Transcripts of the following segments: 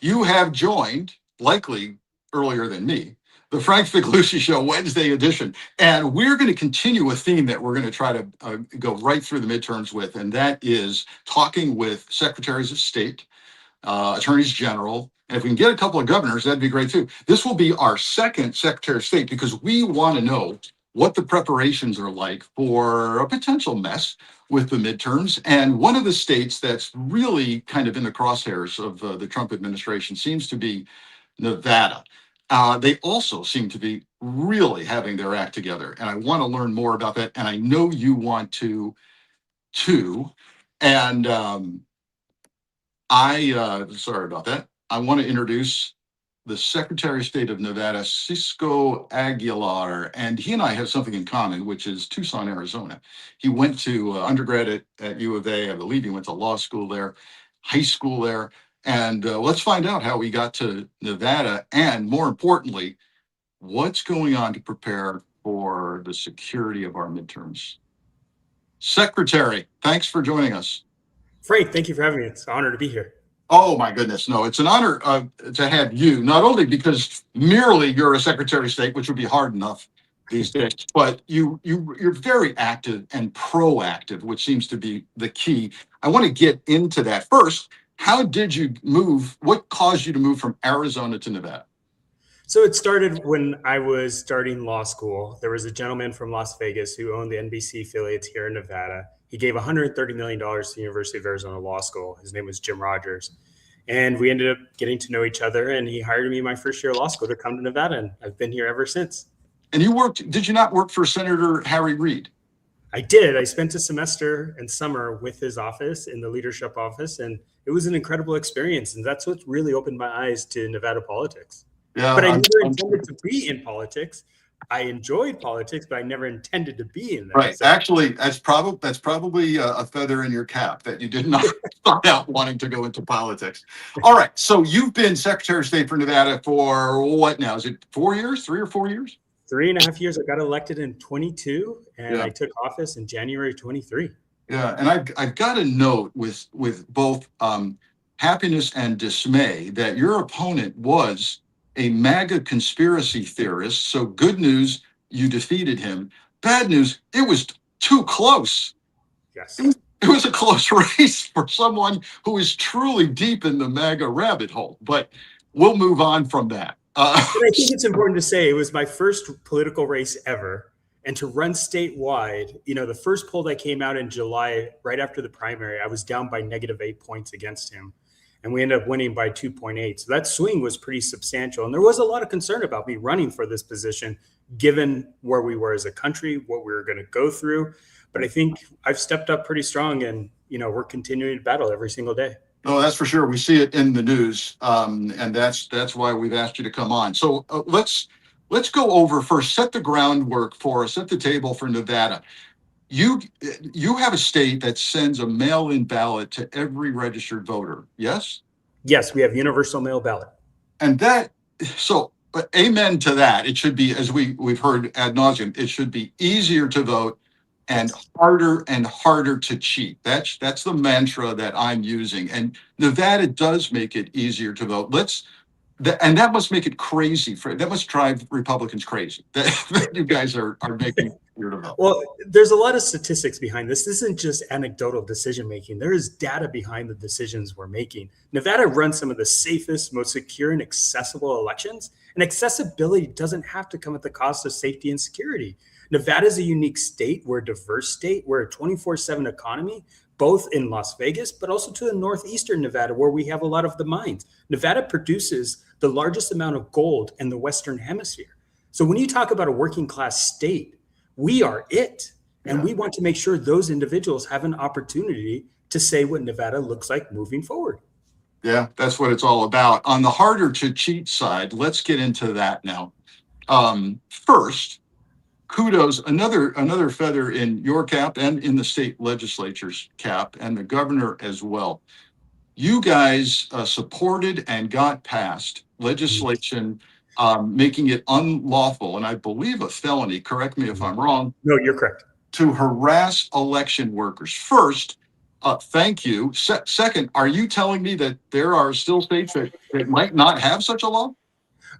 You have joined, likely earlier than me, the Frank Figliuzzi Show Wednesday edition. And we're going to continue a theme that we're going to try to go right through the midterms with, and that is talking with secretaries of state, attorneys general, and if we can get a couple of governors, that'd be great too. This will be our second Secretary of State because we want to know what the preparations are like for a potential mess with the midterms. And one of the states that's really kind of in the crosshairs of the Trump administration seems to be Nevada. They also seem to be really having their act together. And I want to learn more about that. And I know you want to too. And sorry about that. I want to introduce the Secretary of State of Nevada, Cisco Aguilar, and he and I have something in common, which is Tucson, Arizona. He went to undergrad at U of A. I believe he went to law school there, high school there. And let's find out how we got to Nevada, and more importantly, what's going on to prepare for the security of our midterms. Secretary, thanks for joining us. Frank, thank you for having me. It's an honor to be here. Oh my goodness, no, it's an honor to have you, not only because merely you're a Secretary of State, which would be hard enough these days, but you're very active and proactive, which seems to be the key. I want to get into that. First, how did you move? What caused you to move from Arizona to Nevada? So it started when I was starting law school. There was a gentleman from Las Vegas who owned the NBC affiliates here in Nevada. He gave $130 million to the University of Arizona Law School. His name was Jim Rogers. And we ended up getting to know each other. And he hired me my first year of law school to come to Nevada. And I've been here ever since. And did you not work for Senator Harry Reid? I did. I spent a semester and summer with his office in the leadership office. And it was an incredible experience. And that's what really opened my eyes to Nevada politics. Yeah, but I never intended to be in politics. I enjoyed politics, but I never intended to be in that. Right. So. Actually, that's probably a feather in your cap that you did not start out wanting to go into politics. All right. So you've been Secretary of State for Nevada for what now? Is it 4 years, 3 or 4 years? 3.5 years. I got elected in 22 and I took office in January 23. Yeah. And I've got a note with both happiness and dismay that your opponent was a MAGA conspiracy theorist. So good news, you defeated him. Bad news, it was too close. Yes. It was a close race for someone who is truly deep in the MAGA rabbit hole. But we'll move on from that. I think it's important to say it was my first political race ever. And to run statewide, the first poll that came out in July, right after the primary, I was down by -8 points against him. And we ended up winning by 2.8. So that swing was pretty substantial. And there was a lot of concern about me running for this position, given where we were as a country, what we were going to go through. But I think I've stepped up pretty strong and, we're continuing to battle every single day. Oh, that's for sure. We see it in the news. And that's why we've asked you to come on. So let's go over first, set the groundwork for us, set the table for Nevada. You have a state that sends a mail-in ballot to every registered voter, yes? Yes, we have universal mail ballot. And but amen to that. It should be, as we've heard ad nauseum, it should be easier to vote and harder to cheat. That's the mantra that I'm using. And Nevada does make it easier to vote. And that must make it crazy. That must drive Republicans crazy. That you guys are making weird about. Well, there's a lot of statistics behind this. This isn't just anecdotal decision making. There is data behind the decisions we're making. Nevada runs some of the safest, most secure, and accessible elections. And accessibility doesn't have to come at the cost of safety and security. Nevada is a unique state. We're a diverse state. We're a 24/7 economy, both in Las Vegas, but also to the northeastern Nevada, where we have a lot of the mines. Nevada produces the largest amount of gold in the Western Hemisphere. So when you talk about a working class state, we are it. And we want to make sure those individuals have an opportunity to say what Nevada looks like moving forward. Yeah, that's what it's all about. On the harder to cheat side, let's get into that now. First, kudos, another feather in your cap and in the state legislature's cap and the governor as well. You guys supported and got passed legislation making it unlawful, and I believe a felony, correct me if I'm wrong. No, you're correct. To harass election workers. First, Thank you. Second, are you telling me that there are still states that might not have such a law?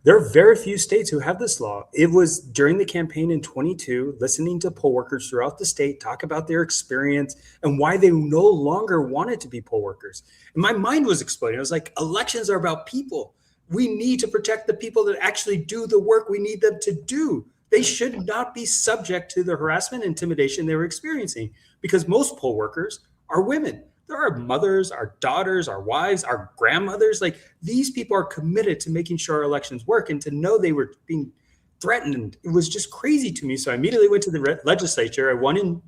There are very few states who have this law. It was during the campaign in 22, listening to poll workers throughout the state talk about their experience and why they no longer wanted to be poll workers. And my mind was exploding. I was like, elections are about people. We need to protect the people that actually do the work we need them to do. They should not be subject to the harassment and intimidation they were experiencing because most poll workers are women. There are mothers, our daughters, our wives, our grandmothers. Like these people are committed to making sure our elections work, and to know they were being threatened, it was just crazy to me. So I immediately went to the legislature. I won in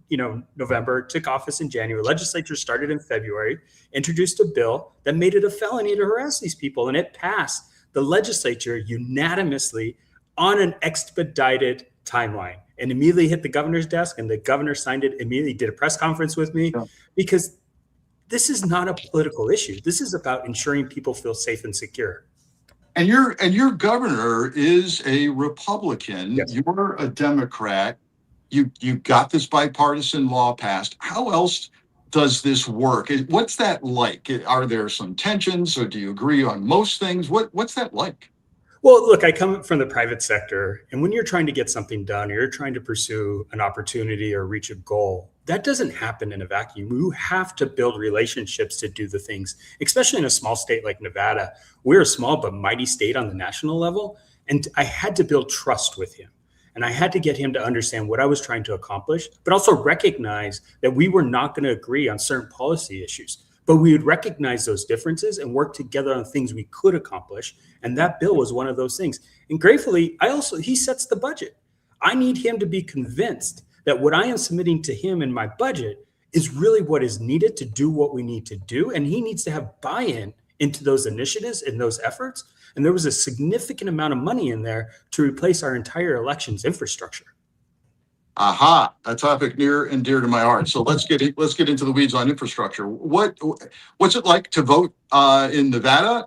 November, took office in January. Legislature started in February, introduced a bill that made it a felony to harass these people, and it passed the legislature unanimously on an expedited timeline, and immediately hit the governor's desk, and the governor signed it immediately, did a press conference with me. Yeah. Because this is not a political issue. This is about ensuring people feel safe and secure. And your governor is a Republican. Yes. You're a Democrat. You got this bipartisan law passed. How else does this work? What's that like? Are there some tensions, or do you agree on most things? What's that like? Well, look, I come from the private sector, and when you're trying to get something done, or you're trying to pursue an opportunity or reach a goal, that doesn't happen in a vacuum. You have to build relationships to do the things, especially in a small state like Nevada. We're a small but mighty state on the national level, and I had to build trust with him. And I had to get him to understand what I was trying to accomplish, but also recognize that we were not going to agree on certain policy issues. But we would recognize those differences and work together on things we could accomplish. And that bill was one of those things. And gratefully, he sets the budget. I need him to be convinced that what I am submitting to him in my budget is really what is needed to do what we need to do. And he needs to have buy-in into those initiatives and those efforts. And there was a significant amount of money in there to replace our entire elections infrastructure. Aha, a topic near and dear to my heart. So let's get into the weeds on infrastructure. What's it like to vote in Nevada?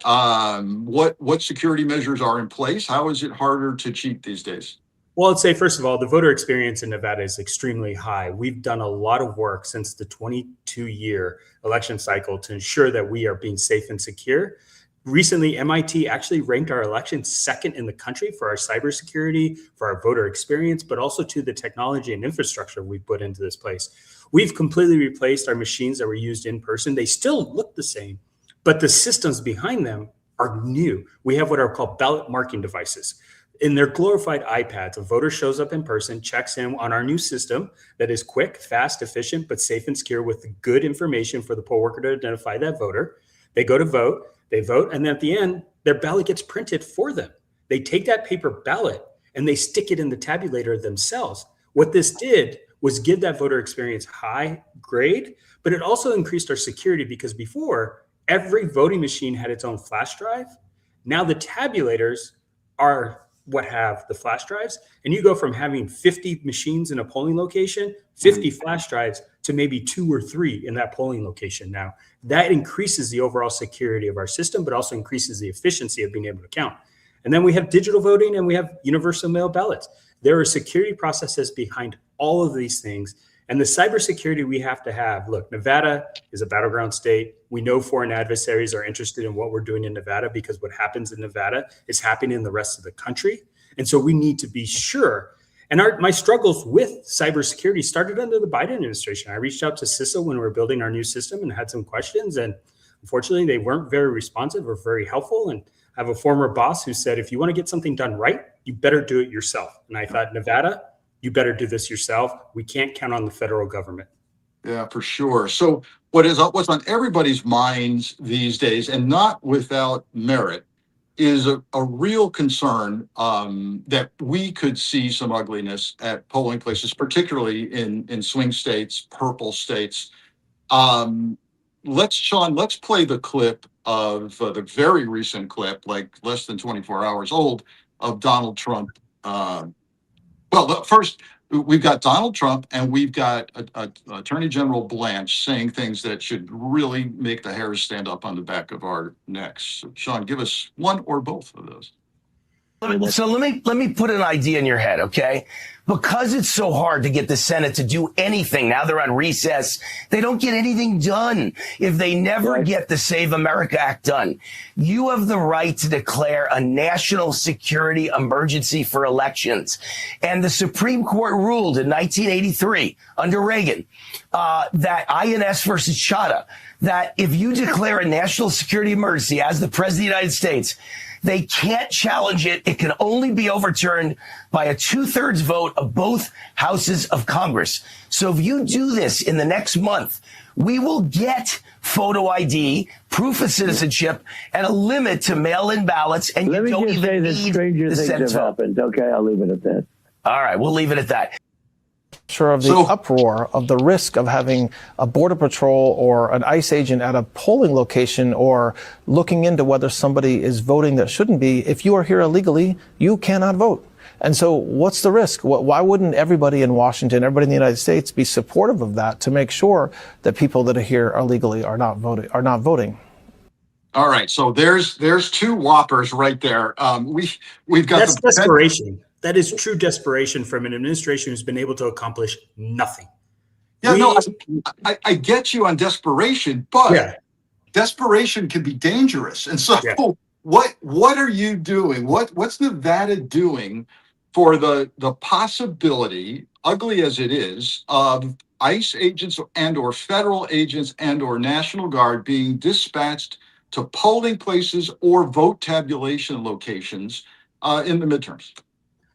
What security measures are in place? How is it harder to cheat these days? Well, I'd say, first of all, the voter experience in Nevada is extremely high. We've done a lot of work since the 22-year election cycle to ensure that we are being safe and secure. Recently, MIT actually ranked our election second in the country for our cybersecurity, for our voter experience, but also to the technology and infrastructure we've put into this place. We've completely replaced our machines that were used in person. They still look the same, but the systems behind them are new. We have what are called ballot marking devices. In their glorified iPads, a voter shows up in person, checks in on our new system that is quick, fast, efficient, but safe and secure with good information for the poll worker to identify that voter. They go to vote. They vote, and then at the end, their ballot gets printed for them. They take that paper ballot and they stick it in the tabulator themselves. What this did was give that voter experience high grade, but it also increased our security, because before, every voting machine had its own flash drive. Now the tabulators are what have the flash drives, and you go from having 50 machines in a polling location, 50 flash drives, to maybe 2 or 3 in that polling location now. That increases the overall security of our system, but also increases the efficiency of being able to count. And then we have digital voting, and we have universal mail ballots. There are security processes behind all of these things. And the cybersecurity we have to have, look, Nevada is a battleground state. We know foreign adversaries are interested in what we're doing in Nevada, because what happens in Nevada is happening in the rest of the country. And so we need to be sure. And my struggles with cybersecurity started under the Biden administration. I reached out to CISO when we were building our new system and had some questions. And unfortunately, they weren't very responsive or very helpful. And I have a former boss who said, if you want to get something done right, you better do it yourself. And I thought, Nevada, you better do this yourself. We can't count on the federal government. Yeah, for sure. So what's on everybody's minds these days, and not without merit, is a real concern that we could see some ugliness at polling places, particularly in swing states, purple states. Sean, let's play the clip of the very recent clip, like less than 24 hours old, of Donald Trump. First, we've got Donald Trump, and we've got Attorney General Blanche saying things that should really make the hairs stand up on the back of our necks. So, Sean, give us one or both of those. So let me put an idea in your head, okay? Because it's so hard to get the Senate to do anything, now they're on recess, they don't get anything done if they never get the Save America Act done. You have the right to declare a national security emergency for elections. And the Supreme Court ruled in 1983 under Reagan that INS versus Chadha, that if you declare a national security emergency as the President of the United States, they can't challenge it. It can only be overturned by a 2/3 vote of both houses of Congress. So if you do this in the next month, we will get photo ID, proof of citizenship, and a limit to mail-in ballots. And Let you me don't just even say that need stranger the things Senate have vote. happened. Okay, I'll leave it at that. All right, we'll leave it at that. Sure, of the uproar of the risk of having a border patrol or an ICE agent at a polling location or looking into whether somebody is voting that shouldn't be. If you are here illegally, you cannot vote. And so what's the risk? Why wouldn't everybody in Washington, everybody in the United States be supportive of that to make sure that people that are here illegally are not voting? All right, so there's two whoppers right there. We've got That's desperation. That is true desperation from an administration who's been able to accomplish nothing. Yeah, I get you on desperation, but desperation can be dangerous. And so what are you doing? What's Nevada doing for the possibility, ugly as it is, of ICE agents and or federal agents and or National Guard being dispatched to polling places or vote tabulation locations in the midterms?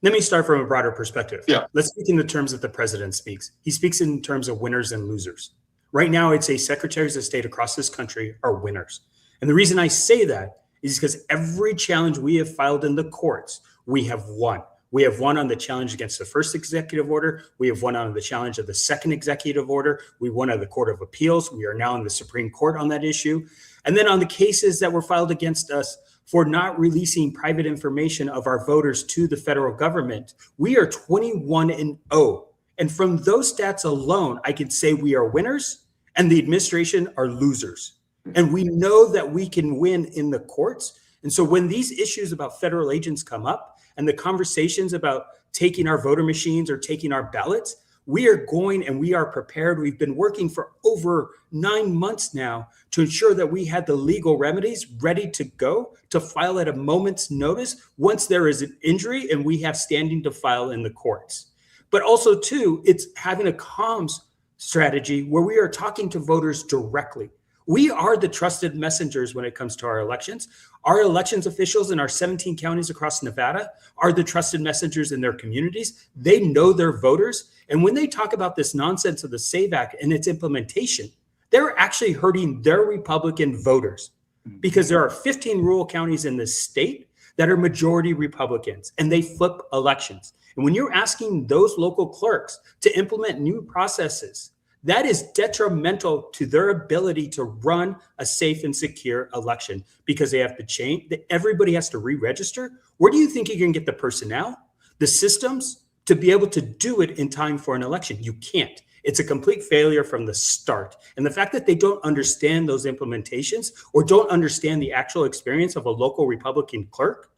Let me start from a broader perspective. Yeah. Let's speak in the terms that the president speaks. He speaks in terms of winners and losers. Right now, I'd say secretaries of state across this country are winners. And the reason I say that is because every challenge we have filed in the courts, we have won. We have won on the challenge against the first executive order. We have won on the challenge of the second executive order. We won at the Court of Appeals. We are now in the Supreme Court on that issue. And then on the cases that were filed against us for not releasing private information of our voters to the federal government, we are 21-0. And from those stats alone, I could say we are winners and the administration are losers. And we know that we can win in the courts. And so when these issues about federal agents come up and the conversations about taking our voter machines or taking our ballots, we are going and we are prepared. We've been working for over 9 months now to ensure that we had the legal remedies ready to go to file at a moment's notice once there is an injury and we have standing to file in the courts. But also, too, it's having a comms strategy where we are talking to voters directly. We are the trusted messengers when it comes to our elections. Our elections officials in our 17 counties across Nevada are the trusted messengers in their communities. They know their voters. And when they talk about this nonsense of the SAVE Act and its implementation, they're actually hurting their Republican voters because there are 15 rural counties in this state that are majority Republicans and they flip elections. And when you're asking those local clerks to implement new processes, that is detrimental to their ability to run a safe and secure election because they have to change. Everybody has to re-register. Where do you think you're going to get the personnel, the systems to be able to do it in time for an election? You can't. It's a complete failure from the start. And the fact that they don't understand those implementations or don't understand the actual experience of a local Republican clerk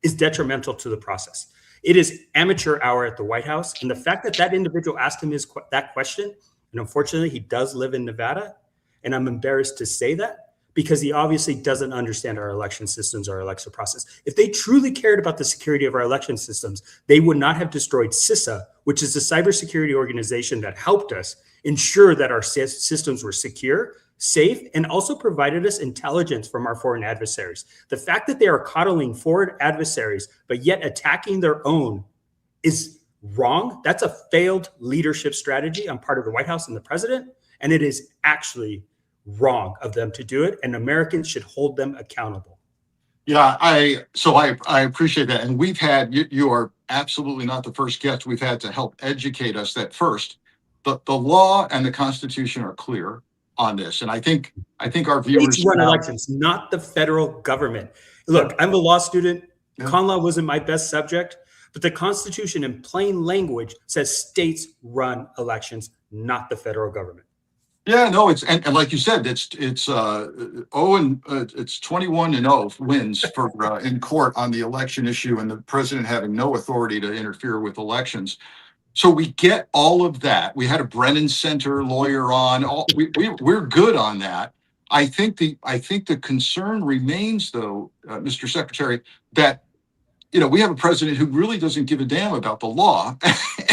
is detrimental to the process. It is amateur hour at the White House. And the fact that that individual asked him that question, and unfortunately, he does live in Nevada. And I'm embarrassed to say that because he obviously doesn't understand our election systems, our election process. If they truly cared about the security of our election systems, they would not have destroyed CISA, which is the cybersecurity organization that helped us ensure that our systems were secure, safe, and also provided us intelligence from our foreign adversaries. The fact that they are coddling foreign adversaries, but yet attacking their own is wrong. That's a failed leadership strategy on part of the White House and the president. And it is actually wrong of them to do it. And Americans should hold them accountable. Yeah, I appreciate that. And we've had, you are absolutely not the first guest we've had to help educate us that first, the law and the Constitution are clear on this. And I think our viewers States run elections, not the federal government. Look, I'm a law student. Con law wasn't my best subject. But the Constitution in plain language says states run elections, not the federal government. Yeah, no, and like you said, it's 21-0 wins for in court on the election issue, and the president having no authority to interfere with elections. So we get all of that. We had a Brennan Center lawyer on. We're good on that. I think the concern remains, though, Mr. Secretary, that we have a president who really doesn't give a damn about the law.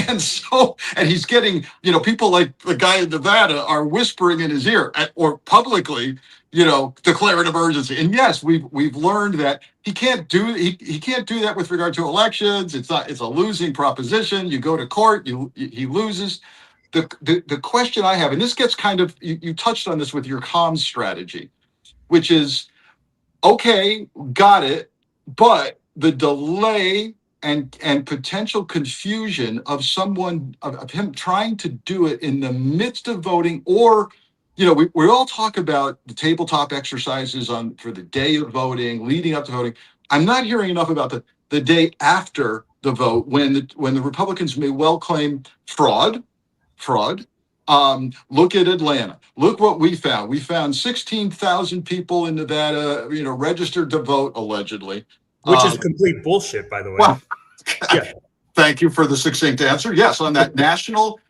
and he's getting, people like the guy in Nevada are whispering in his ear or publicly, declare an emergency. And yes, we've learned that he can't do that with regard to elections. It's a losing proposition. You go to court, he loses. The question I have, and this gets kind of, you touched on this with your comms strategy, which is, okay, got it, but the delay and potential confusion of him trying to do it in the midst of voting, or we all talk about the tabletop exercises for the day of voting, leading up to voting. I'm not hearing enough about the day after the vote, when the Republicans may well claim fraud. Look at Atlanta. Look what we found. We found 16,000 people in Nevada, registered to vote allegedly. Which is complete bullshit, by the way. Well, yeah. Thank you for the succinct answer. Yes, on that national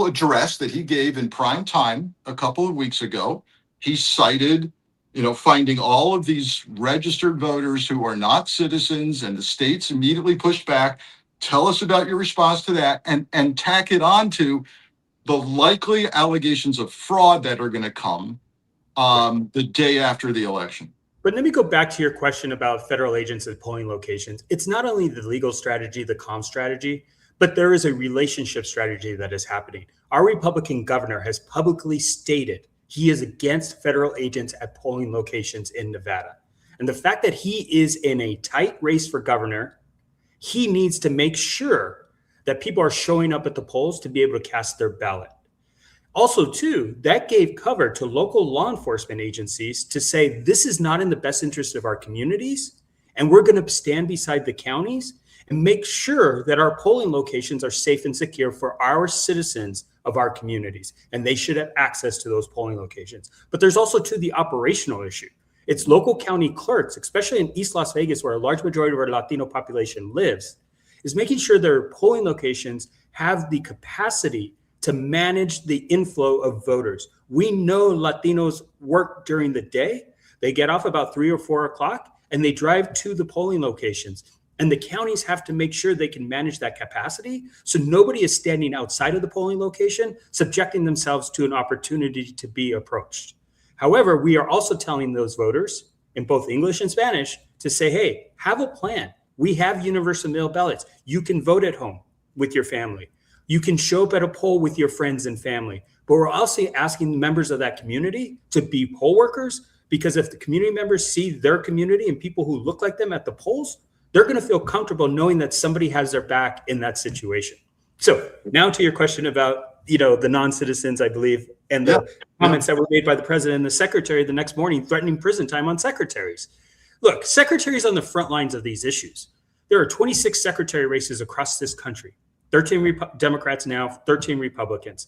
address that he gave in prime time a couple of weeks ago, he cited, finding all of these registered voters who are not citizens, and the states immediately pushed back. Tell us about your response to that, and tack it on to the likely allegations of fraud that are going to come the day after the election. But let me go back to your question about federal agents at polling locations. It's not only the legal strategy, the comm strategy, but there is a relationship strategy that is happening. Our Republican governor has publicly stated he is against federal agents at polling locations in Nevada. And the fact that he is in a tight race for governor, he needs to make sure that people are showing up at the polls to be able to cast their ballot. Also, too, that gave cover to local law enforcement agencies to say this is not in the best interest of our communities, and we're going to stand beside the counties and make sure that our polling locations are safe and secure for our citizens of our communities, and they should have access to those polling locations. But there's also, too, the operational issue. It's local county clerks, especially in East Las Vegas, where a large majority of our Latino population lives, is making sure their polling locations have the capacity to manage the inflow of voters. We know Latinos work during the day. They get off about 3 or 4 o'clock and they drive to the polling locations. And the counties have to make sure they can manage that capacity, so nobody is standing outside of the polling location, subjecting themselves to an opportunity to be approached. However, we are also telling those voters in both English and Spanish to say, hey, have a plan. We have universal mail ballots. You can vote at home with your family. You can show up at a poll with your friends and family. But we're also asking members of that community to be poll workers, because if the community members see their community and people who look like them at the polls, they're going to feel comfortable knowing that somebody has their back in that situation. So now to your question about, the non-citizens, I believe, and the comments that were made by the president and the secretary the next morning threatening prison time on secretaries. Look, secretaries on the front lines of these issues. There are 26 secretary races across this country. 13 Democrats now, 13 Republicans.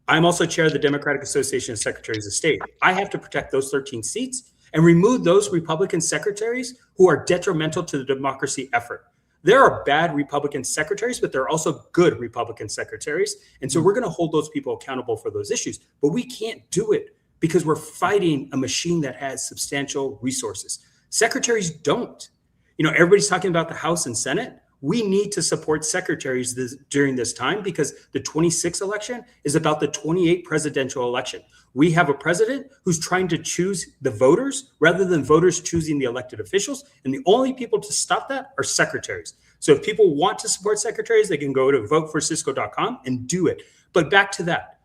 I'm also chair of the Democratic Association of Secretaries of State. I have to protect those 13 seats and remove those Republican secretaries who are detrimental to the democracy effort. There are bad Republican secretaries, but there are also good Republican secretaries. And so we're going to hold those people accountable for those issues. But we can't do it because we're fighting a machine that has substantial resources. Secretaries don't. Everybody's talking about the House and Senate. We need to support secretaries during this time, because the 26th election is about the 28th presidential election. We have a president who's trying to choose the voters rather than voters choosing the elected officials. And the only people to stop that are secretaries. So if people want to support secretaries, they can go to voteforcisco.com and do it. But back to that,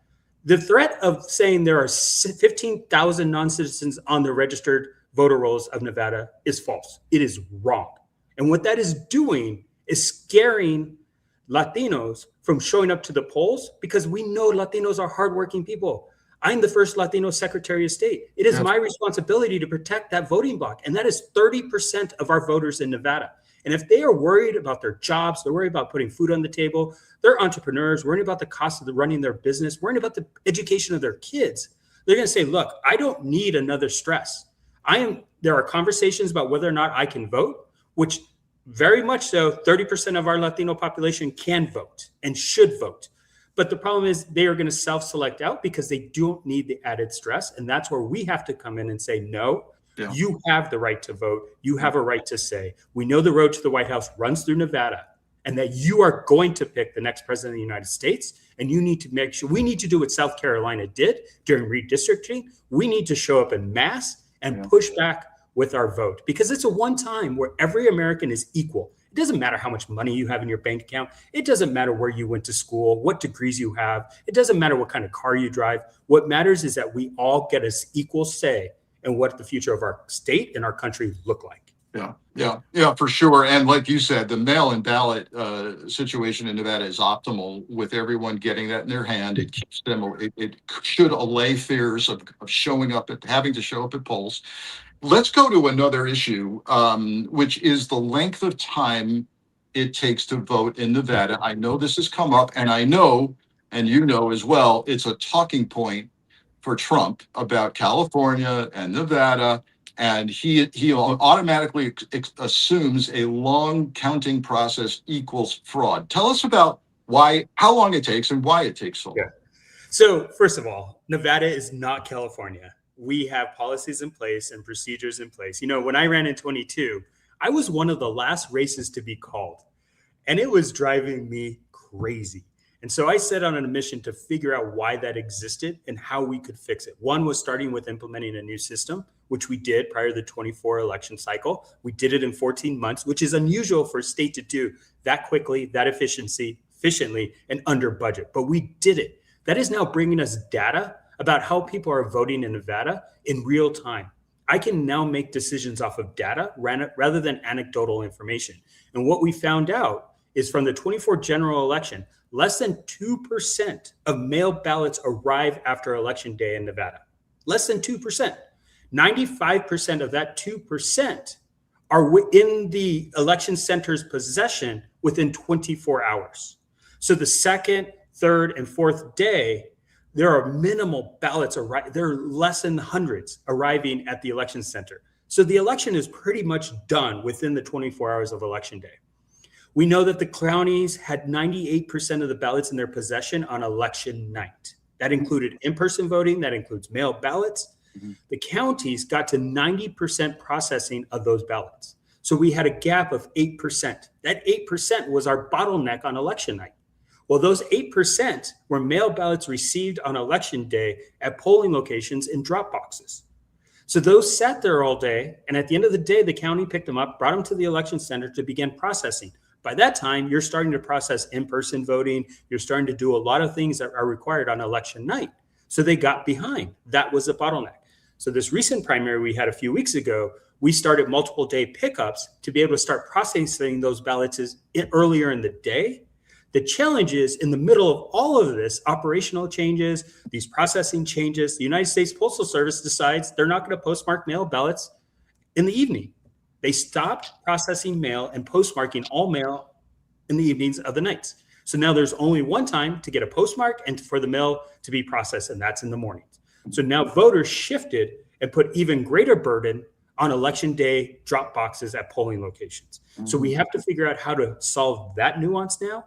the threat of saying there are 15,000 non-citizens on the registered voter rolls of Nevada is false. It is wrong. And what that is doing is scaring Latinos from showing up to the polls, because we know Latinos are hardworking people. I'm the first Latino Secretary of State. It is my responsibility to protect that voting bloc. And that is 30% of our voters in Nevada. And if they are worried about their jobs, they're worried about putting food on the table, they're entrepreneurs, worrying about the cost of running their business, worrying about the education of their kids, they're going to say, look, I don't need another stress. There are conversations about whether or not I can vote, which very much so, 30% of our Latino population can vote and should vote. But the problem is they are going to self-select out because they don't need the added stress. And that's where we have to come in and say, no, you have the right to vote. You have a right to say. We know the road to the White House runs through Nevada, and that you are going to pick the next president of the United States. And you need to make sure, we need to do what South Carolina did during redistricting. We need to show up en masse and push back with our vote, because it's a one time where every American is equal. It doesn't matter how much money you have in your bank account. It doesn't matter where you went to school, what degrees you have. It doesn't matter what kind of car you drive. What matters is that we all get an equal say in what the future of our state and our country look like. Yeah, for sure. And like you said, the mail-in ballot situation in Nevada is optimal with everyone getting that in their hand. It keeps them, it should allay fears of having to show up at polls. Let's go to another issue, which is the length of time it takes to vote in Nevada. I know this has come up, and I know, and you know as well, it's a talking point for Trump about California and Nevada. And he automatically assumes a long counting process equals fraud. Tell us about how long it takes and why it takes so long. So first of all, Nevada is not California. We have policies in place and procedures in place. You know, when I ran in 22, I was one of the last races to be called, and it was driving me crazy. And so I set out on a mission to figure out why that existed and how we could fix it. One was starting with implementing a new system, which we did prior to the 24 election cycle. We did it in 14 months, which is unusual for a state to do that quickly, that efficiently, and under budget. But we did it. That is now bringing us data about how people are voting in Nevada in real time. I can now make decisions off of data rather than anecdotal information. And what we found out is from the 24 general election, less than 2% of mail ballots arrive after election day in Nevada. Less than 2%. 95% of that 2% are in the election center's possession within 24 hours. So the second, third, and fourth day, there are minimal ballots there are less than hundreds arriving at the election center. So the election is pretty much done within the 24 hours of election day. We know that the counties had 98% of the ballots in their possession on election night. That included in-person voting, that includes mail ballots. Mm-hmm. The counties got to 90% processing of those ballots. So we had a gap of 8%. That 8% was our bottleneck on election night. Well, those 8% were mail ballots received on election day at polling locations in drop boxes. So those sat there all day, and at the end of the day, the county picked them up, brought them to the election center to begin processing. By that time, you're starting to process in-person voting. You're starting to do a lot of things that are required on election night. So they got behind. That was a bottleneck. So this recent primary we had a few weeks ago, we started multiple day pickups to be able to start processing those ballots earlier in the day. The challenge is in the middle of all of this operational changes, these processing changes, the United States Postal Service decides they're not going to postmark mail ballots in the evening. They stopped processing mail and postmarking all mail in the evenings of the nights. So now there's only one time to get a postmark and for the mail to be processed, and that's in the mornings. So now voters shifted and put even greater burden on election day drop boxes at polling locations. So we have to figure out how to solve that nuance now.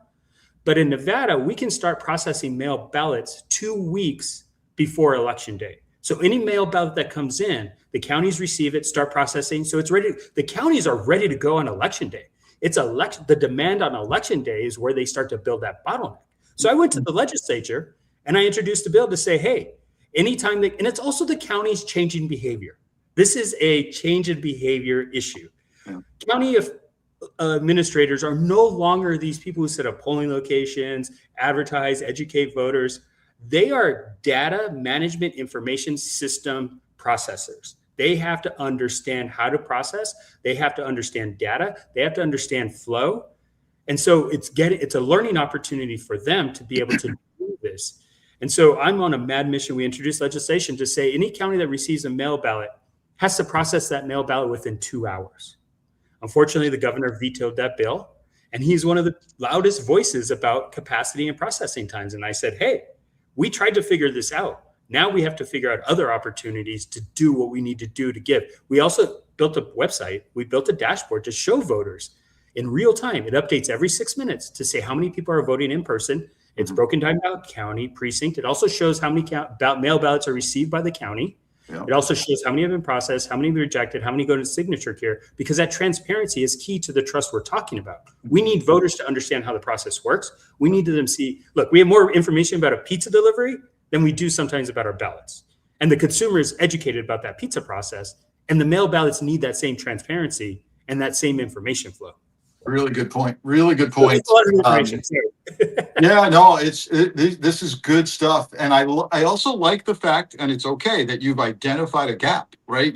But in Nevada, we can start processing mail ballots 2 weeks before election day. So any mail ballot that comes in, the counties receive it, start processing. So it's ready. The counties are ready to go on election day. It's the demand on election day is where they start to build that bottleneck. So I went to the legislature and I introduced a bill to say, hey, anytime and it's also the counties changing behavior. This is a change in behavior issue. Yeah. County administrators are no longer these people who set up polling locations, advertise, educate voters. They are data management information system processors. They have to understand how to process. They have to understand data. They have to understand flow. And so it's a learning opportunity for them to be able to do this. And so I'm on a mad mission. We introduced legislation to say any county that receives a mail ballot has to process that mail ballot within 2 hours. Unfortunately, the governor vetoed that bill, and he's one of the loudest voices about capacity and processing times. And I said, hey, we tried to figure this out. Now we have to figure out other opportunities to do what we need to do to give. We also built a website. We built a dashboard to show voters in real time. It updates every 6 minutes to say how many people are voting in person. It's broken down by county, precinct. It also shows how many mail ballots are received by the county. Yeah. It also shows how many have been processed, how many rejected, how many go to signature care, because that transparency is key to the trust we're talking about. We need voters to understand how the process works. We need them to see, look, we have more information about a pizza delivery than we do sometimes about our ballots. And the consumer is educated about that pizza process, and the mail ballots need that same transparency and that same information flow. Really good point. Really good point. A lot of information. Yeah, no, this is good stuff, and I also like the fact, and it's okay that you've identified a gap, right?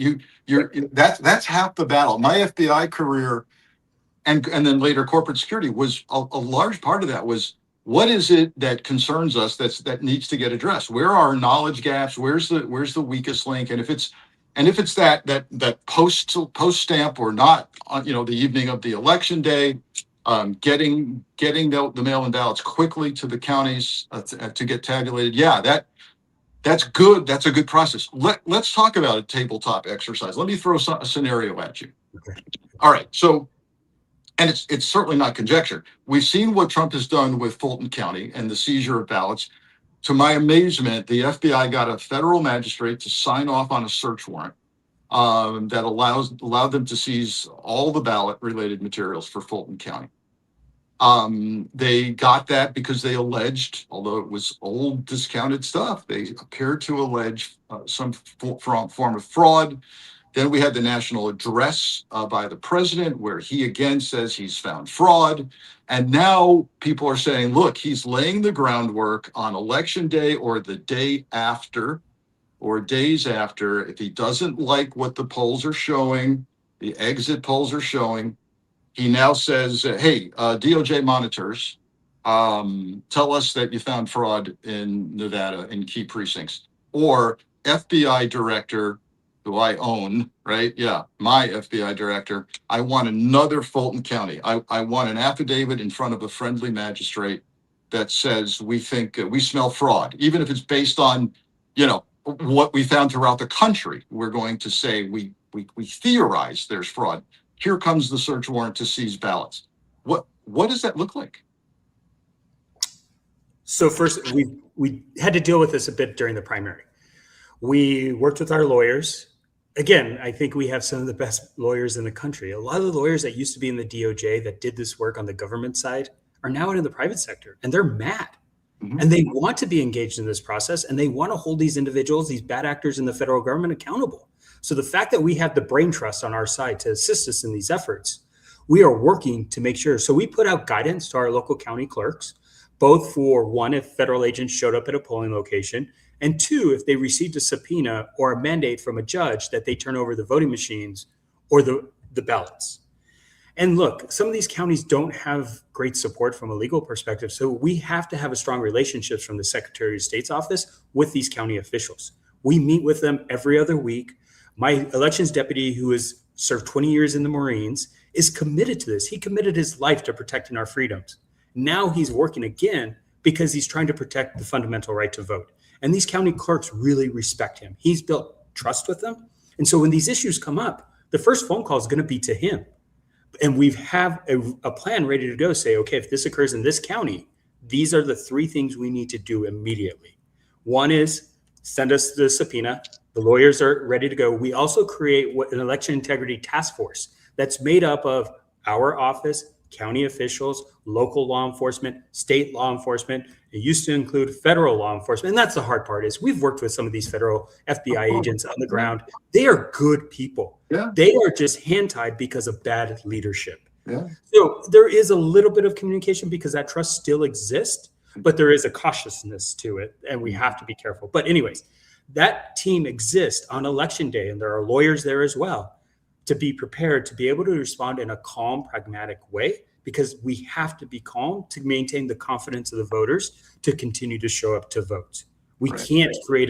That's half the battle. My FBI career, and then later corporate security was a large part of that. Was what is it that concerns us that needs to get addressed? Where are our knowledge gaps? Where's the weakest link? And if it's that post stamp or not, the evening of the election day, getting the mail-in ballots quickly to the counties to get tabulated. Yeah, that's good. That's a good process. Let's talk about a tabletop exercise. Let me throw a scenario at you. Okay. All right. So, and it's certainly not conjecture. We've seen what Trump has done with Fulton County and the seizure of ballots. To my amazement, the FBI got a federal magistrate to sign off on a search warrant that allowed them to seize all the ballot-related materials for Fulton County. They got that because they alleged, although it was old discounted stuff, they appeared to allege some form of fraud. Then we had the national address by the president, where he again says he's found fraud. And now people are saying, look, he's laying the groundwork on election day or the day after or days after. If he doesn't like what the polls are showing, the exit polls are showing, he now says, hey, DOJ monitors, tell us that you found fraud in Nevada in key precincts. Or FBI director, who I own, right? Yeah, my FBI director. I want another Fulton County. I want an affidavit in front of a friendly magistrate that says we think we smell fraud, even if it's based on, what we found throughout the country. We're going to say we theorize there's fraud. Here comes the search warrant to seize ballots. What does that look like? So first, we had to deal with this a bit during the primary. We worked with our lawyers. Again, I think we have some of the best lawyers in the country. A lot of the lawyers that used to be in the DOJ that did this work on the government side are now in the private sector, and they're mad. Mm-hmm. And they want to be engaged in this process, and they want to hold these individuals, these bad actors in the federal government, accountable. So the fact that we have the brain trust on our side to assist us in these efforts, we are working to make sure. So we put out guidance to our local county clerks, both for one, if federal agents showed up at a polling location, and two, if they received a subpoena or a mandate from a judge that they turn over the voting machines or the ballots. And look, some of these counties don't have great support from a legal perspective. So we have to have a strong relationship from the Secretary of State's office with these county officials. We meet with them every other week. My elections deputy, who has served 20 years in the Marines, is committed to this. He committed his life to protecting our freedoms. Now he's working again because he's trying to protect the fundamental right to vote. And these county clerks really respect him. He's built trust with them. And so when these issues come up, the first phone call is going to be to him. And we have a plan ready to go, say, okay, if this occurs in this county, these are the three things we need to do immediately. One is send us the subpoena. The lawyers are ready to go. We also create an election integrity task force that's made up of our office, county officials, local law enforcement, state law enforcement. It used to include federal law enforcement. And that's the hard part, is we've worked with some of these federal FBI agents on the ground. They are good people. Yeah. They are just hand-tied because of bad leadership. Yeah. So there is a little bit of communication because that trust still exists, but there is a cautiousness to it, and we have to be careful. But anyways, that team exists on election day, and there are lawyers there as well to be prepared to be able to respond in a calm, pragmatic way, because we have to be calm to maintain the confidence of the voters to continue to show up to vote. We can't create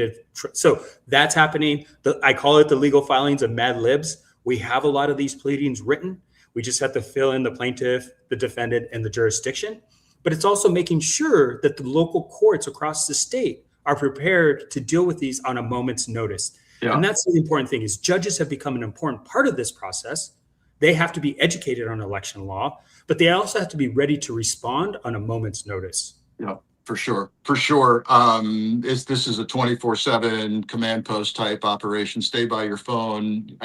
so that's happening. I call it the legal filings of Mad Libs. We have a lot of these pleadings written. We just have to fill in the plaintiff, the defendant, and the jurisdiction. But it's also making sure that the local courts across the state are prepared to deal with these on a moment's notice. Yeah. And that's the important thing is judges have become an important part of this process. They have to be educated on election law, but they also have to be ready to respond on a moment's notice. Yeah, for sure. For sure. This is a 24/7 command post type operation. Stay by your phone.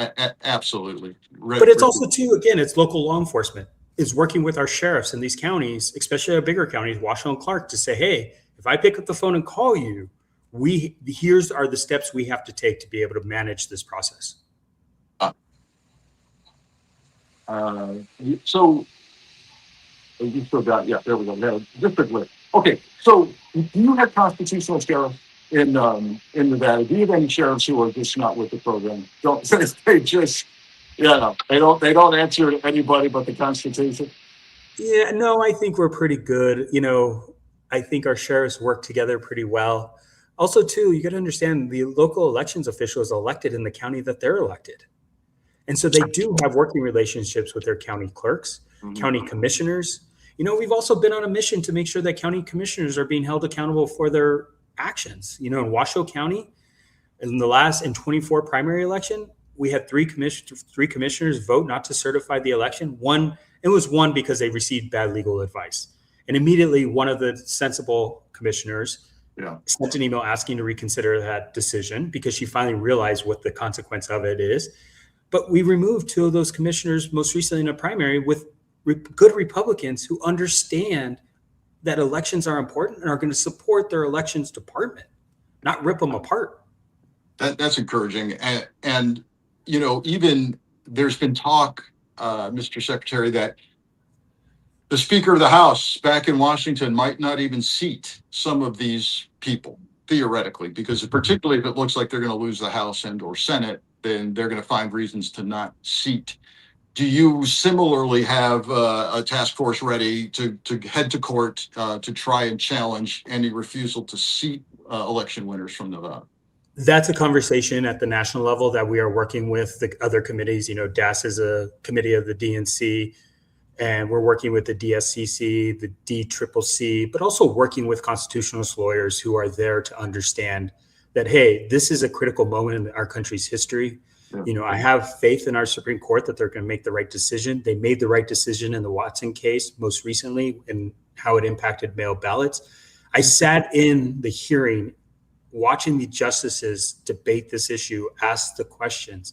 Absolutely. But it's also too, again, it's local law enforcement is working with our sheriffs in these counties, especially our bigger counties, Washoe and Clark, to say, hey, if I pick up the phone and call you, here's are the steps we have to take to be able to manage this process. So you still got, yeah, there we go. Now, just a quick. Okay, so do you have constitutional sheriffs in Nevada? Do you have any sheriffs who are just not with the program? They just, they don't answer to anybody but the Constitution. Yeah, no, I think we're pretty good. I think our sheriffs work together pretty well. Also, too, you got to understand the local elections official is elected in the county that they're elected. And so they do have working relationships with their county clerks, county commissioners. We've also been on a mission to make sure that county commissioners are being held accountable for their actions. In Washoe County, in 24 primary election, we had three commissioners vote not to certify the election. One because they received bad legal advice. And immediately one of the sensible commissioners sent an email asking to reconsider that decision because she finally realized what the consequence of it is. But we removed two of those commissioners most recently in a primary with good Republicans who understand that elections are important and are going to support their elections department, not rip them apart. That's encouraging. And even there's been talk, Mr. Secretary, that the Speaker of the House back in Washington might not even seat some of these people, theoretically, because particularly if it looks like they're going to lose the House and or Senate, then they're going to find reasons to not seat. Do you similarly have a task force ready to head to court to try and challenge any refusal to seat election winners from Nevada? That's a conversation at the national level that we are working with the other committees. DAS is a committee of the DNC, and we're working with the DSCC, the DCCC, but also working with constitutionalist lawyers who are there to understand that, hey, this is a critical moment in our country's history. Yeah. I have faith in our Supreme Court that they're going to make the right decision. They made the right decision in the Watson case most recently and how it impacted mail ballots. I sat in the hearing watching the justices debate this issue, ask the questions.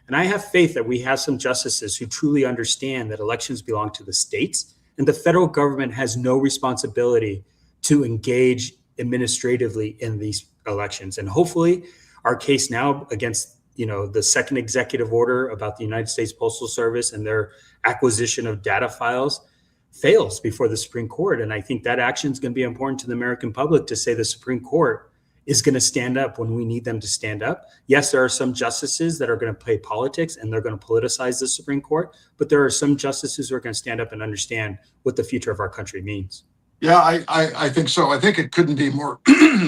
And I have faith that we have some justices who truly understand that elections belong to the states and the federal government has no responsibility to engage administratively in these elections. And hopefully our case now against the second executive order about the United States Postal Service and their acquisition of data files fails before the Supreme Court. And I think that action is going to be important to the American public to say the Supreme Court is going to stand up when we need them to stand up. Yes, there are some justices that are going to play politics and they're going to politicize the Supreme Court, but there are some justices who are going to stand up and understand what the future of our country means. Yeah, I think so. I think it couldn't be more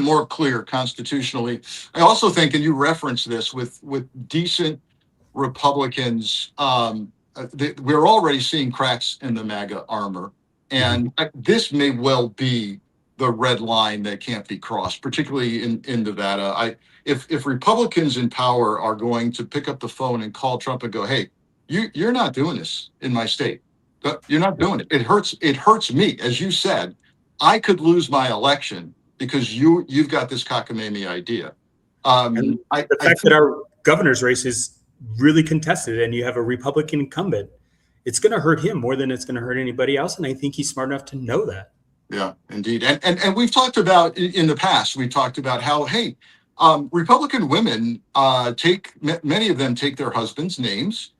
more clear constitutionally. I also think, and you referenced this with decent Republicans, we're already seeing cracks in the MAGA armor, and this may well be the red line that can't be crossed, particularly in Nevada. If Republicans in power are going to pick up the phone and call Trump and go, "Hey, you're not doing this in my state. You're not doing it. It hurts me," as you said. I could lose my election because you've got this cockamamie idea. And the fact that our governor's race is really contested and you have a Republican incumbent, it's going to hurt him more than it's going to hurt anybody else. And I think he's smart enough to know that. Yeah, indeed. And we've talked about in the past, we talked about how, hey, Republican women many of them take their husbands' names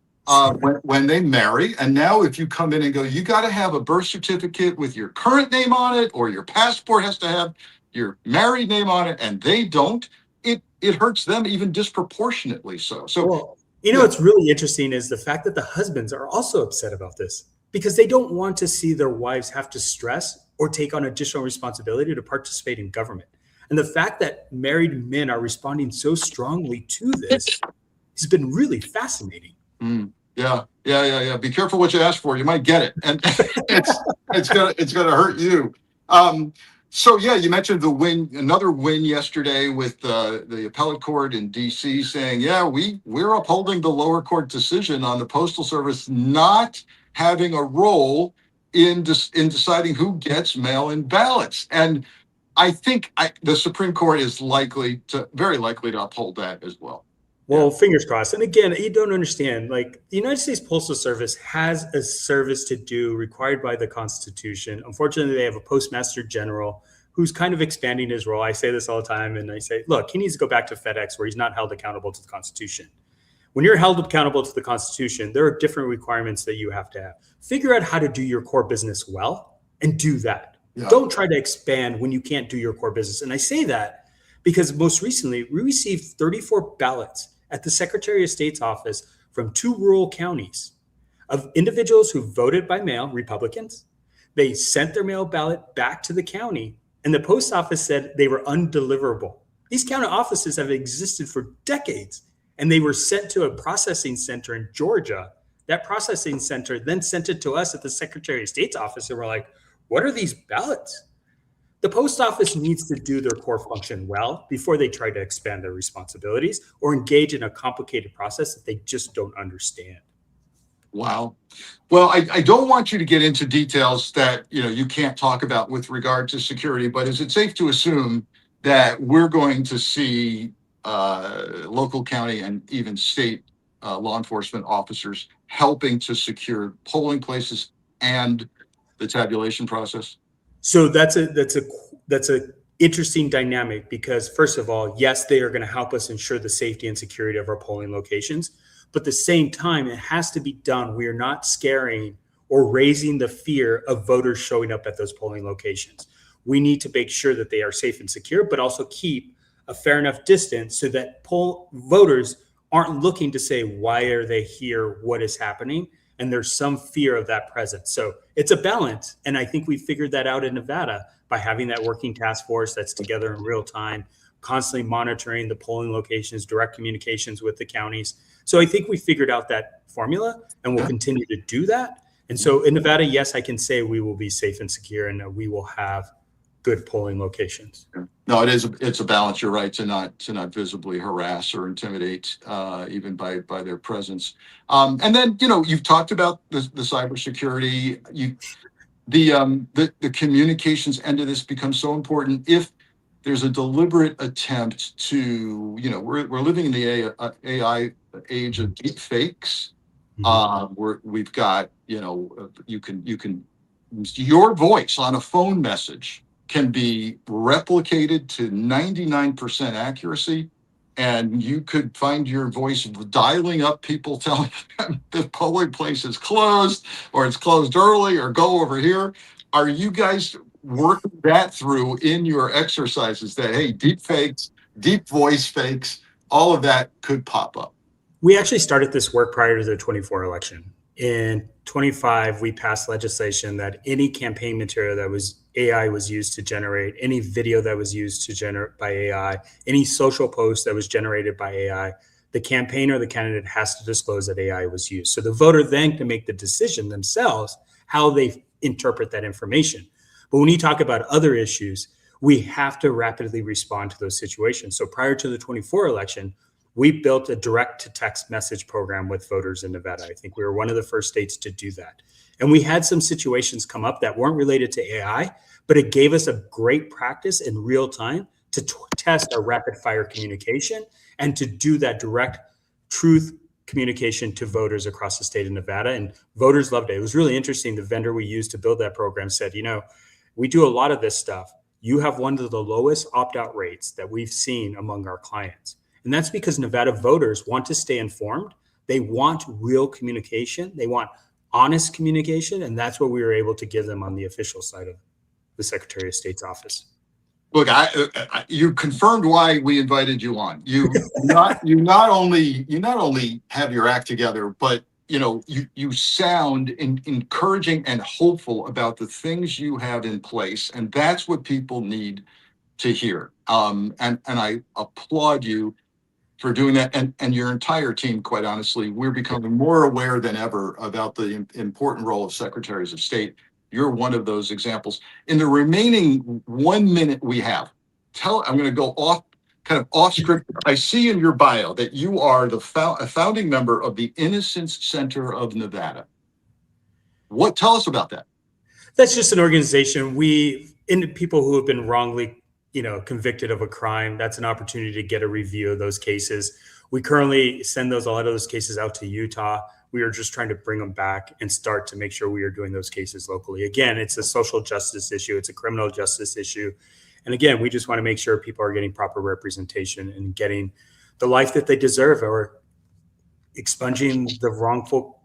when they marry. And now if you come in and go, you got to have a birth certificate with your current name on it, or your passport has to have your married name on it, and they don't, it hurts them even disproportionately so. Well, what's really interesting is the fact that the husbands are also upset about this because they don't want to see their wives have to stress or take on additional responsibility to participate in government. And the fact that married men are responding so strongly to this has been really fascinating. Yeah. Be careful what you ask for. You might get it, and it's gonna hurt you. So yeah, you mentioned another win yesterday with the appellate court in D.C. saying, yeah, we're upholding the lower court decision on the Postal Service not having a role in deciding who gets mail-in ballots. And I think the Supreme Court is very likely to uphold that as well. Well, fingers crossed. And again, you don't understand, like the United States Postal Service has a service to do required by the Constitution. Unfortunately, they have a postmaster general who's kind of expanding his role. I say this all the time, and I say, look, he needs to go back to FedEx where he's not held accountable to the Constitution. When you're held accountable to the Constitution, there are different requirements that you have to have. Figure out how to do your core business well and do that. Yeah. Don't try to expand when you can't do your core business. And I say that because most recently we received 34 ballots at the Secretary of State's office from 2 rural counties of individuals who voted by mail, Republicans. They sent their mail ballot back to the county, and the post office said they were undeliverable. These county offices have existed for decades, and they were sent to a processing center in Georgia. That processing center then sent it to us at the Secretary of State's office, and we're like, what are these ballots? The post office needs to do their core function well before they try to expand their responsibilities or engage in a complicated process that they just don't understand. Wow. Well, I don't want you to get into details that you can't talk about with regard to security, but is it safe to assume that we're going to see local, county, and even state law enforcement officers helping to polling places and the tabulation process? So that's a interesting dynamic because, first of all, yes, they are going to help us ensure the safety and security of our polling locations. But at the same time, it has to be done. We are not scaring or raising the fear of voters showing up at those polling locations. We need to make sure that they are safe and secure, but also keep a fair enough distance so that voters aren't looking to say, why are they here? What is happening? And there's some fear of that presence. So it's a balance. And I think we figured that out in Nevada by having that working task force that's together in real time, constantly monitoring the polling locations, direct communications with the counties. So I think we figured out that formula and we'll continue to do that. And so in Nevada, yes, I can say we will be safe and secure and we will have good polling locations. No, it's a balance. You're right to not visibly harass or intimidate even by their presence. And then you've talked about the cybersecurity. The communications end of this becomes so important. If there's a deliberate attempt to we're living in the AI age of deepfakes. We've got you can your voice on a phone message can be replicated to 99% accuracy, and you could find your voice dialing up people telling them the polling place is closed or it's closed early or go over here. Are you guys working that through in your exercises that, hey, deep fakes, deep voice fakes, all of that could pop up? We actually started this work prior to the 24 election. In 25, we passed legislation that any campaign material that was AI was used to generate, any video that was used to generate by AI, any social post that was generated by AI, the campaigner or the candidate has to disclose that AI was used. So the voter then can make the decision themselves how they interpret that information. But when you talk about other issues, we have to rapidly respond to those situations. So prior to the 24 election, we built a direct-to-text message program with voters in Nevada. I think we were one of the first states to do that. And we had some situations come up that weren't related to AI, but it gave us a great practice in real time to test our rapid-fire communication and to do that direct truth communication to voters across the state of Nevada. And voters loved it. It was really interesting. The vendor we used to build that program said, we do a lot of this stuff. You have one of the lowest opt-out rates that we've seen among our clients. And that's because Nevada voters want to stay informed. They want real communication. They want honest communication. And that's what we were able to give them on the official side of the Secretary of State's office. Look, you confirmed why we invited you on. You not only have your act together, but you sound encouraging and hopeful about the things you have in place, and that's what people need to hear. And I applaud you for doing that, and your entire team. Quite honestly, we're becoming more aware than ever about the important role of secretaries of state. You're one of those examples. In the remaining 1 minute we have, I'm going to go kind of off script. I see in your bio that you are a founding member of the Innocence Center of Nevada. Tell us about that. That's just an organization. People who have been wrongly, convicted of a crime, that's an opportunity to get a review of those cases. We currently send a lot of those cases out to Utah. We are just trying to bring them back and start to make sure we are doing those cases locally. Again, it's a social justice issue. It's a criminal justice issue. And again, we just want to make sure people are getting proper representation and getting the life that they deserve, or expunging the wrongful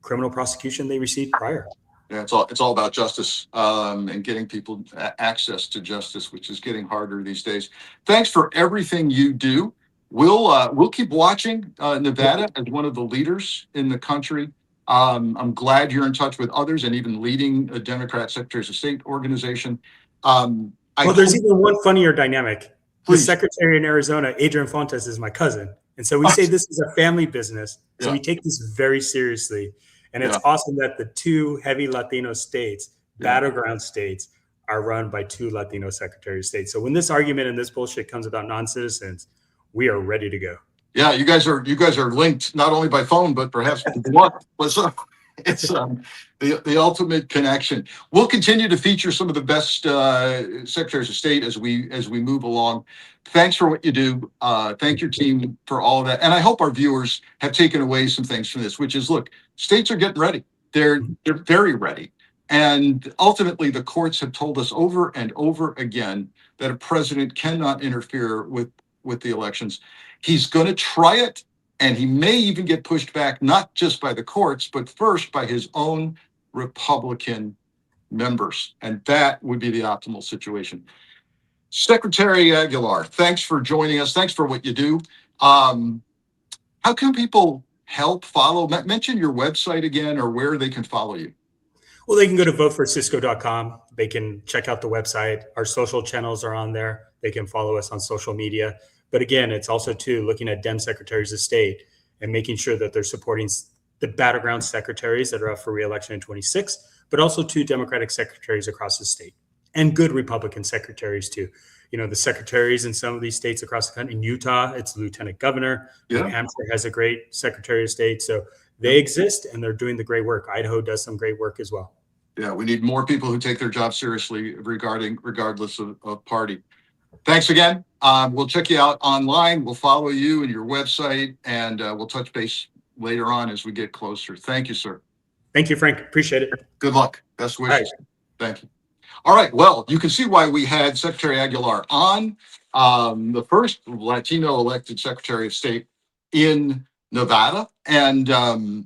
criminal prosecution they received prior. Yeah, it's all about justice, and getting people access to justice, which is getting harder these days. Thanks for everything you do. We'll keep watching Nevada as one of the leaders in the country. I'm glad you're in touch with others and even leading a Democrat Secretaries of State organization. There's even one funnier dynamic. Please. The secretary in Arizona, Adrian Fontes, is my cousin. And so we say this is a family business. So we take this very seriously. And it's awesome that the two heavy Latino states, battleground states, are run by two Latino secretaries of state. So when this argument and this bullshit comes about non-citizens, we are ready to go. Yeah, you guys are linked not only by phone, but perhaps what's up? It's the ultimate connection. We'll continue to feature some of the best secretaries of state as we move along. Thanks for what you do. Thank your team for all of that. And I hope our viewers have taken away some things from this, which is, look, states are getting ready. They're very ready. And ultimately, the courts have told us over and over again that a president cannot interfere with the elections. He's going to try it. And he may even get pushed back, not just by the courts, but first by his own Republican members. And that would be the optimal situation. Secretary Aguilar, thanks for joining us. Thanks for what you do. How can people help, follow? Mention your website again, or where they can follow you. Well, they can go to voteforcisco.com. They can check out the website. Our social channels are on there. They can follow us on social media. But again, it's also looking at Dem secretaries of state and making sure that they're supporting the battleground secretaries that are up for re-election in 26, but also two Democratic secretaries across the state, and good Republican secretaries too. The secretaries in some of these states across the country. In Utah, it's the lieutenant governor. New Hampshire has a great secretary of state. So they exist and they're doing the great work. Idaho does some great work as well. Yeah, we need more people who take their job seriously, regardless of party. Thanks again. We'll check you out online. We'll follow you and your website, and we'll touch base later on as we get closer. Thank you, sir. Thank you, Frank. Appreciate it. Good luck. Best wishes. Right. Thank you. All right. Well, you can see why we had Secretary Aguilar on, the first Latino elected Secretary of State in Nevada. And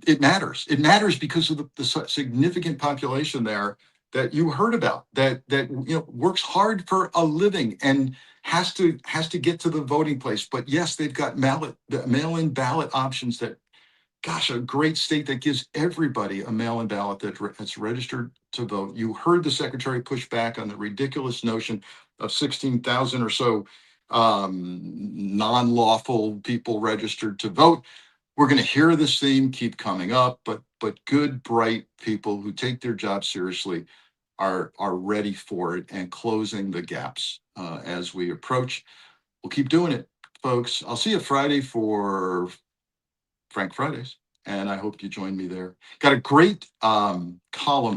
it matters. It matters because of the significant population there that you heard about, that works hard for a living and has to get to the voting place. But yes, they've got mail-in ballot options that, gosh, a great state that gives everybody a mail-in ballot that's registered to vote. You heard the secretary push back on the ridiculous notion of 16,000 or so non-lawful people registered to vote. We're going to hear this theme keep coming up, but good, bright people who take their job seriously are ready for it and closing the gaps as we approach. We'll keep doing it, folks. I'll see you Friday for Frank Fridays, and I hope you join me there. Got a great column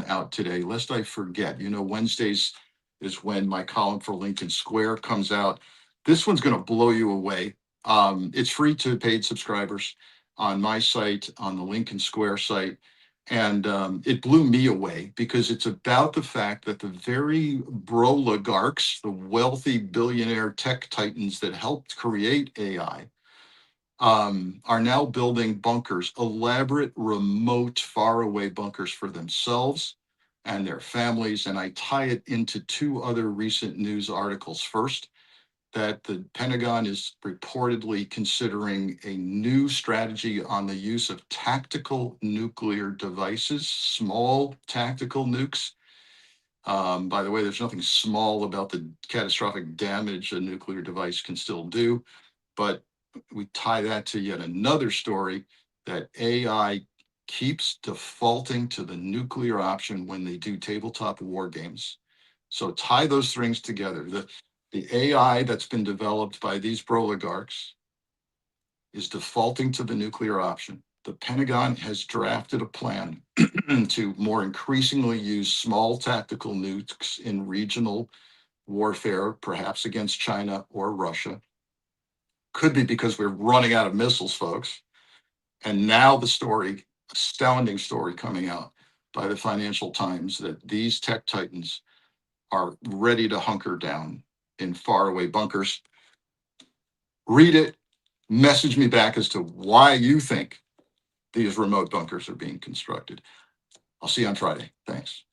out today, lest I forget. Wednesdays is when my column for Lincoln Square comes out. This one's going to blow you away. It's free to paid subscribers on my site, on the Lincoln Square site. And it blew me away because it's about the fact that the very broligarchs, the wealthy billionaire tech titans that helped create AI, are now building bunkers, elaborate, remote, faraway bunkers for themselves and their families. And I tie it into two other recent news articles. First, that the Pentagon is reportedly considering a new strategy on the use of tactical nuclear devices, small tactical nukes. By the way, there's nothing small about the catastrophic damage a nuclear device can still do, but we tie that to yet another story that AI keeps defaulting to the nuclear option when they do tabletop war games. So tie those things together. The AI that's been developed by these oligarchs is defaulting to the nuclear option. The Pentagon has drafted a plan to more increasingly use small tactical nukes in regional warfare, perhaps against China or Russia. Could be because we're running out of missiles, folks. And now the story, astounding story coming out by the Financial Times, that these tech titans are ready to hunker down in faraway bunkers. Read it, message me back as to why you think these remote bunkers are being constructed. I'll see you on Friday. Thanks.